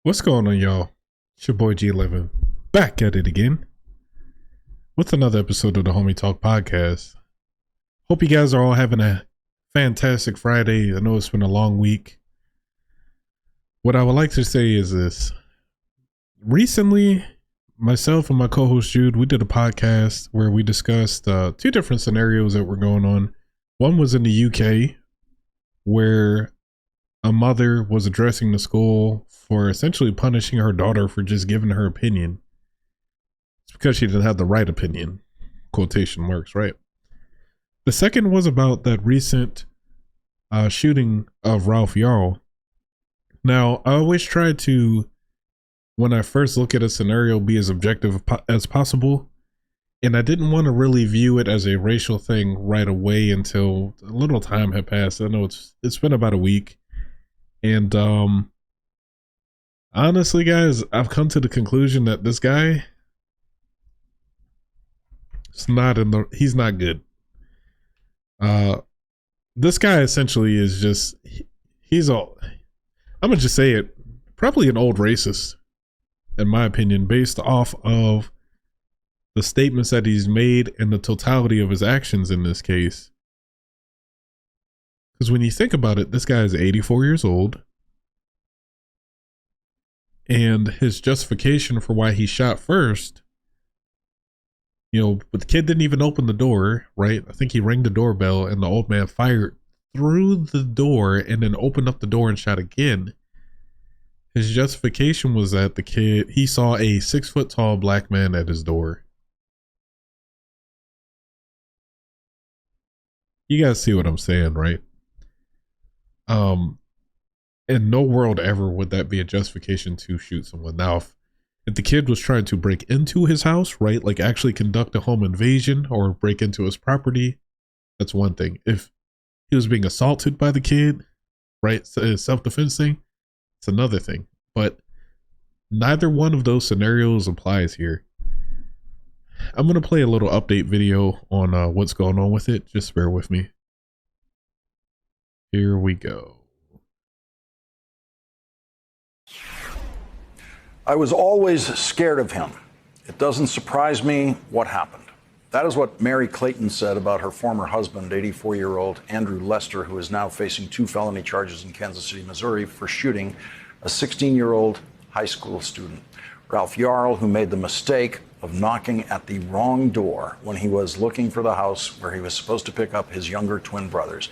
What's going on, y'all? It's your boy G11 back at it again with another episode of the Homie Talk Podcast. Hope you guys are all having a fantastic Friday. I know it's been a long week. What I would like to say is this. Recently, myself and my co-host Jude, we did a podcast where we discussed two different scenarios that were going on. One was in the UK, where a mother was addressing the school for essentially punishing her daughter for just giving her opinion. It's because she didn't have the right opinion. Quotation marks, right? The second was about that recent shooting of Ralph Yarl. Now, I always try to, when I first look at a scenario, be as objective as possible. And I didn't want to really view it as a racial thing right away until a little time had passed. I know it's been about a week. And honestly, guys, I've come to the conclusion that this guy is he's not good. This guy essentially is just, I'm gonna just say it, probably an old racist, in my opinion, based off of the statements that he's made and the totality of his actions in this case. Because when you think about it, this guy is 84 years old. And his justification for why he shot first, but the kid didn't even open the door, right? I think he rang the doorbell and the old man fired through the door and then opened up the door and shot again. His justification was that he saw a 6 foot tall black man at his door. You guys see what I'm saying, right? In no world ever would that be a justification to shoot someone. Now, if the kid was trying to break into his house, right, like actually conduct a home invasion or break into his property, that's one thing. If he was being assaulted by the kid, right, self-defense thing, it's another thing. But neither one of those scenarios applies here. I'm going to play a little update video on what's going on with it. Just bear with me. Here we go. I was always scared of him. It doesn't surprise me what happened. That is what Mary Clayton said about her former husband, 84-year-old Andrew Lester, who is now facing 2 felony charges in Kansas City, Missouri, for shooting a 16-year-old high school student. Ralph Yarl, who made the mistake of knocking at the wrong door when he was looking for the house where he was supposed to pick up his younger twin brothers.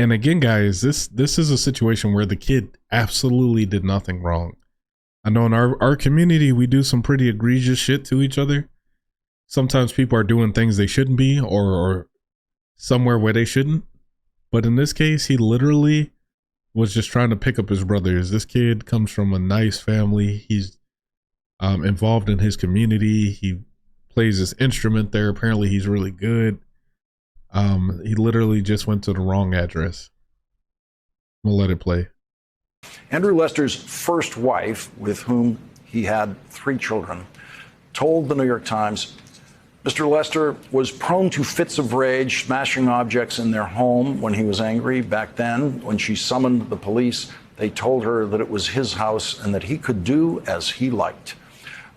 And again, guys, this is a situation where the kid absolutely did nothing wrong. I know in our community, we do some pretty egregious shit to each other. Sometimes people are doing things they shouldn't be or somewhere where they shouldn't. But in this case, he literally was just trying to pick up his brothers. This kid comes from a nice family. He's involved in his community. He plays his instrument there. Apparently, he's really good. He literally just went to the wrong address. We'll let it play. Andrew Lester's first wife, with whom he had 3 children, told the New York Times, Mr. Lester was prone to fits of rage, smashing objects in their home when he was angry. Back then, when she summoned the police, they told her that it was his house and that he could do as he liked.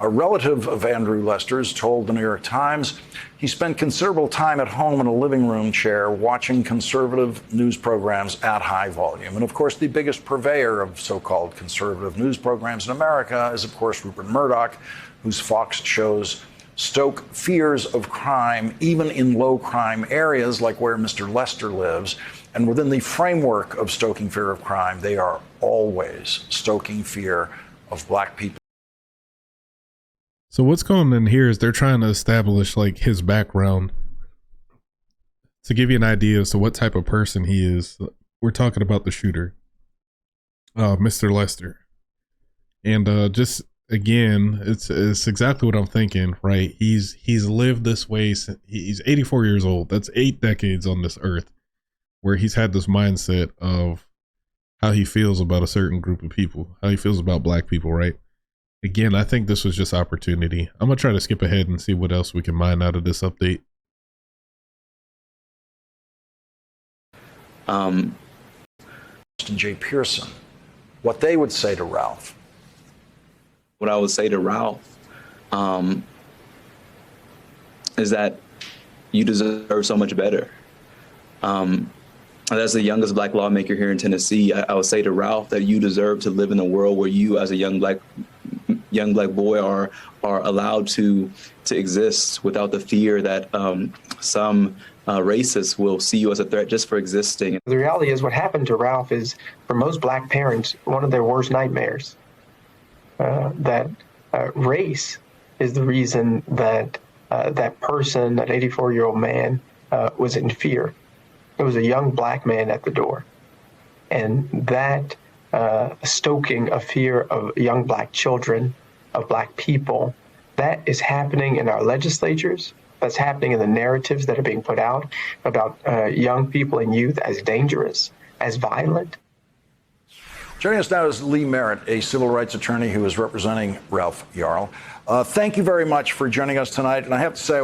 A relative of Andrew Lester's told the New York Times he spent considerable time at home in a living room chair watching conservative news programs at high volume. And of course, the biggest purveyor of so-called conservative news programs in America is, of course, Rupert Murdoch, whose Fox shows stoke fears of crime, even in low crime areas like where Mr. Lester lives. And within the framework of stoking fear of crime, they are always stoking fear of black people. So what's going on here is they're trying to establish like his background to give you an idea as to what type of person he is. We're talking about the shooter, Mr. Lester. And just again, it's exactly what I'm thinking, right? He's lived this way. He's 84 years old. That's 8 decades on this earth where he's had this mindset of how he feels about a certain group of people, how he feels about black people, right? Again, I think this was just opportunity. I'm going to try to skip ahead and see what else we can mine out of this update. and Jay Pearson, what they would say to Ralph. What I would say to Ralph is that you deserve so much better. As the youngest black lawmaker here in Tennessee, I would say to Ralph that you deserve to live in a world where you, as a young black boy, are allowed to exist without the fear that some racists will see you as a threat just for existing. The reality is, what happened to Ralph is, for most black parents, one of their worst nightmares. That race is the reason that that person, that 84-year-old man, was in fear. It was a young black man at the door. And that stoking of fear of young black children, of black people, that is happening in our legislatures. That's happening in the narratives that are being put out about young people and youth as dangerous, as violent. Joining us now is Lee Merritt, a civil rights attorney who is representing Ralph Yarl. Thank you very much for joining us tonight. And I have to say,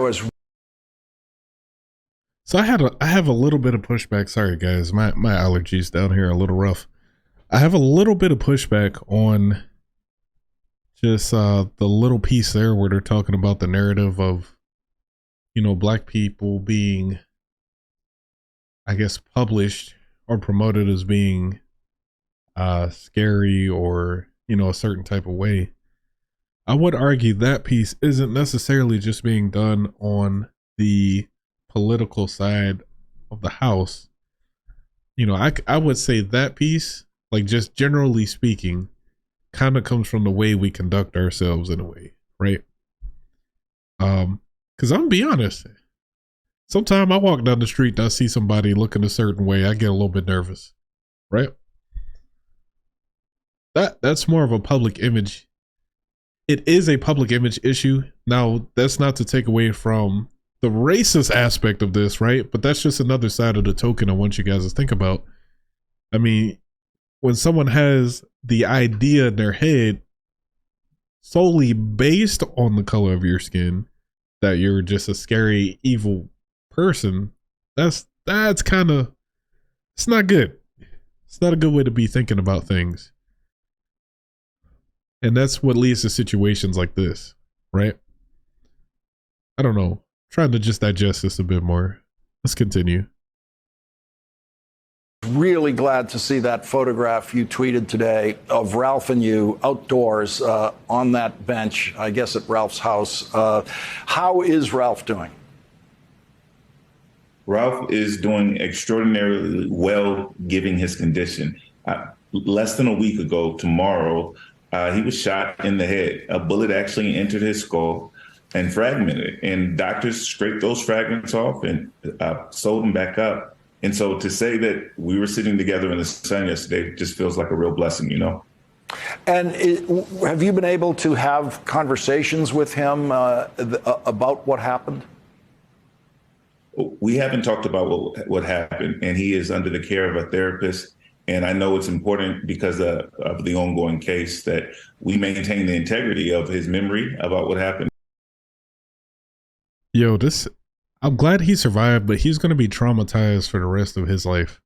So I have a little bit of pushback. Sorry guys, my allergies down here are a little rough. I have a little bit of pushback on just the little piece there where they're talking about the narrative of, you know, black people being, I guess, published or promoted as being scary or, you know, a certain type of way. I would argue that piece isn't necessarily just being done on the political side of the house. You know, I would say that piece, like, just generally speaking, kind of comes from the way we conduct ourselves in a way, right? Because I'm gonna be honest, sometimes I walk down the street and I see somebody looking a certain way, I get a little bit nervous, right? That's more of a public image. It is a public image issue. Now, that's not to take away from the racist aspect of this, right? But that's just another side of the token I want you guys to think about. I mean, when someone has the idea in their head solely based on the color of your skin, that you're just a scary, evil person, that's kind of, it's not good. It's not a good way to be thinking about things. And that's what leads to situations like this, right? I don't know. Trying to just digest this a bit more. Let's continue. really glad to see that photograph you tweeted today of Ralph and you outdoors on that bench, I guess at Ralph's house. How is Ralph doing? Ralph is doing extraordinarily well, given his condition. Less than a week ago, tomorrow, he was shot in the head. A bullet actually entered his skull and fragmented. And doctors scraped those fragments off and sewed them back up. And so to say that we were sitting together in the sun yesterday just feels like a real blessing, you know? And have you been able to have conversations with him about what happened? We haven't talked about what happened, and he is under the care of a therapist. And I know it's important because of the ongoing case that we maintain the integrity of his memory about what happened. Yo, I'm glad he survived, but he's going to be traumatized for the rest of his life.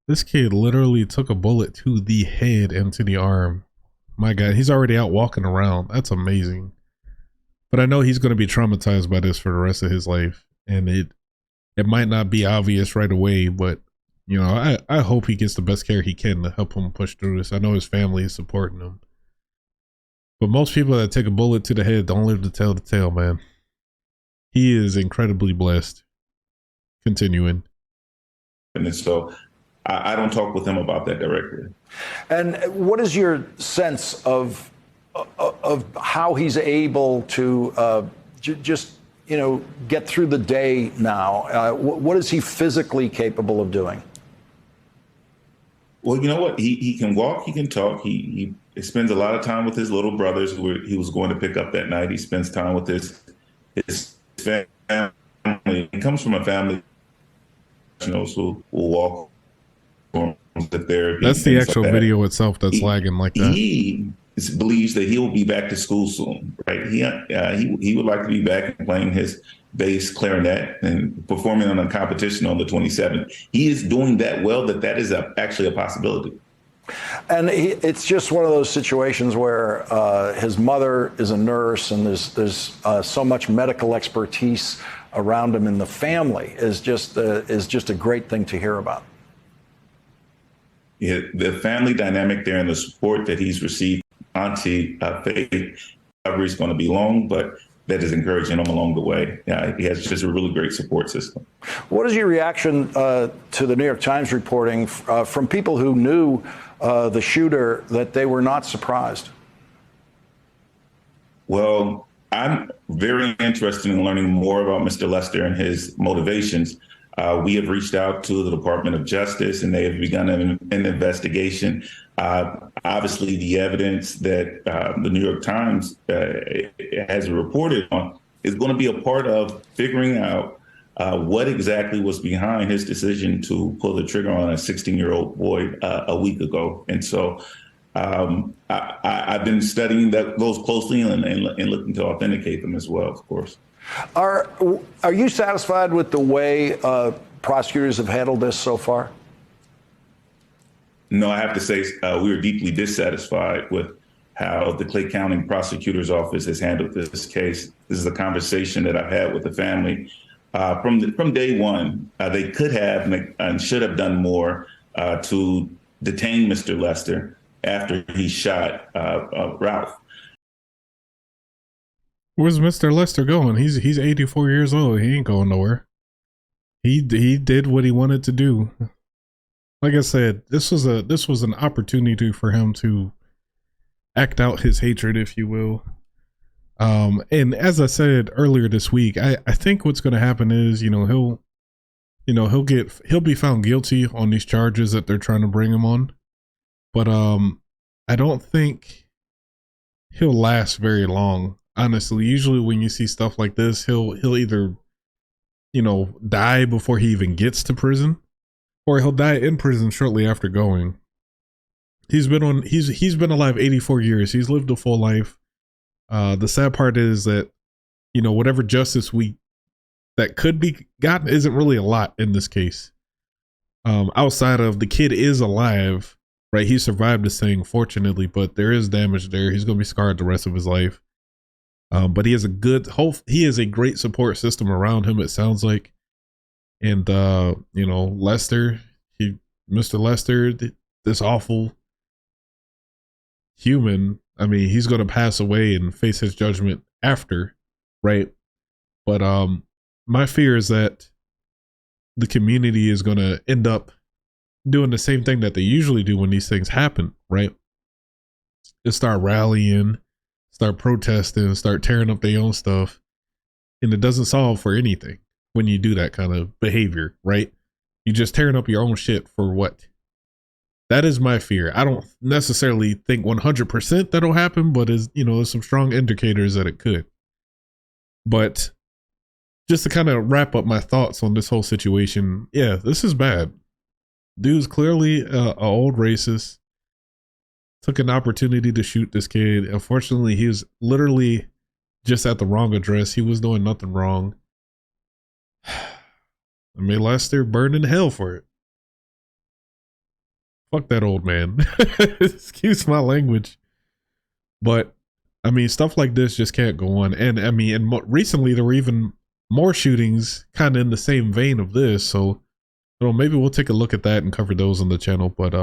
This kid literally took a bullet to the head and to the arm. My God, he's already out walking around. That's amazing. But I know he's going to be traumatized by this for the rest of his life. And it might not be obvious right away, but you know, I hope he gets the best care he can to help him push through this. I know his family is supporting him. But most people that take a bullet to the head don't live to tell the tale, man. He is incredibly blessed. Continuing. And so I don't talk with him about that directly. And what is your sense of how he's able to just, you know, get through the day now? What is he physically capable of doing? Well, you know what? He can walk, he can talk. He spends a lot of time with his little brothers who he was going to pick up that night. He spends time with his family. He comes from a family, you know, who will walk the therapy. That's the actual video itself that's lagging like that. He believes that he will be back to school soon, right? He would like to be back and playing his bass, clarinet, and performing on a competition on the 27th. He is doing that well that is actually a possibility. And it's just one of those situations where his mother is a nurse, and there's so much medical expertise around him in the family is just a great thing to hear about. Yeah, the family dynamic there and the support that he's received, Auntie Faith, recovery is going to be long, but that is encouraging him along the way. He has just a really great support system. What is your reaction to the New York Times reporting from people who knew the shooter that they were not surprised? Well, I'm very interested in learning more about Mr. Lester and his motivations. We have reached out to the Department of Justice, and they have begun an investigation. Obviously, the evidence that the New York Times has reported on is going to be a part of figuring out what exactly was behind his decision to pull the trigger on a 16-year-old boy a week ago. And so I've been studying those closely and looking to authenticate them as well, of course. Are you satisfied with the way prosecutors have handled this so far? No, I have to say we are deeply dissatisfied with how the Clay County Prosecutor's Office has handled this case. This is a conversation that I've had with the family from day one. They could have and should have done more to detain Mr. Lester after he shot Ralph. Where's Mr. Lester going? He's 84 years old. He ain't going nowhere. He did what he wanted to do. Like I said, this was an opportunity for him to act out his hatred, if you will. And as I said earlier this week, I think what's going to happen is, he'll be found guilty on these charges that they're trying to bring him on. But I don't think he'll last very long. Honestly, usually when you see stuff like this, he'll either, die before he even gets to prison, or he'll die in prison shortly after going. He's been alive 84 years. He's lived a full life. The sad part is that, whatever justice that could be gotten isn't really a lot in this case. Outside of the kid is alive, right? He survived this thing, fortunately, but there is damage there. He's going to be scarred the rest of his life. But he has a great support system around him, it sounds like. And, Mr. Lester, this awful human, I mean, he's going to pass away and face his judgment after, right? But my fear is that the community is going to end up doing the same thing that they usually do when these things happen, right? They start rallying, start protesting, start tearing up their own stuff. And it doesn't solve for anything when you do that kind of behavior, right? You're just tearing up your own shit for what? That is my fear. I don't necessarily think 100% that'll happen, but there's some strong indicators that it could. But just to kind of wrap up my thoughts on this whole situation, yeah, this is bad. Dude's clearly a old racist. Took an opportunity to shoot this kid. Unfortunately, he was literally just at the wrong address. He was doing nothing wrong. I mean, Lester burned in hell for it. Fuck that old man. Excuse my language. But, I mean, stuff like this just can't go on. And, I mean, recently there were even more shootings kind of in the same vein of this. So, maybe we'll take a look at that and cover those on the channel. But,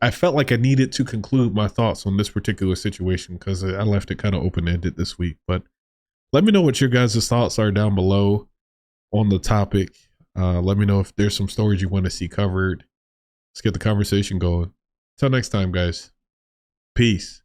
I felt like I needed to conclude my thoughts on this particular situation because I left it kind of open-ended this week. But let me know what your guys' thoughts are down below on the topic. Let me know if there's some stories you want to see covered. Let's get the conversation going. Till next time, guys. Peace.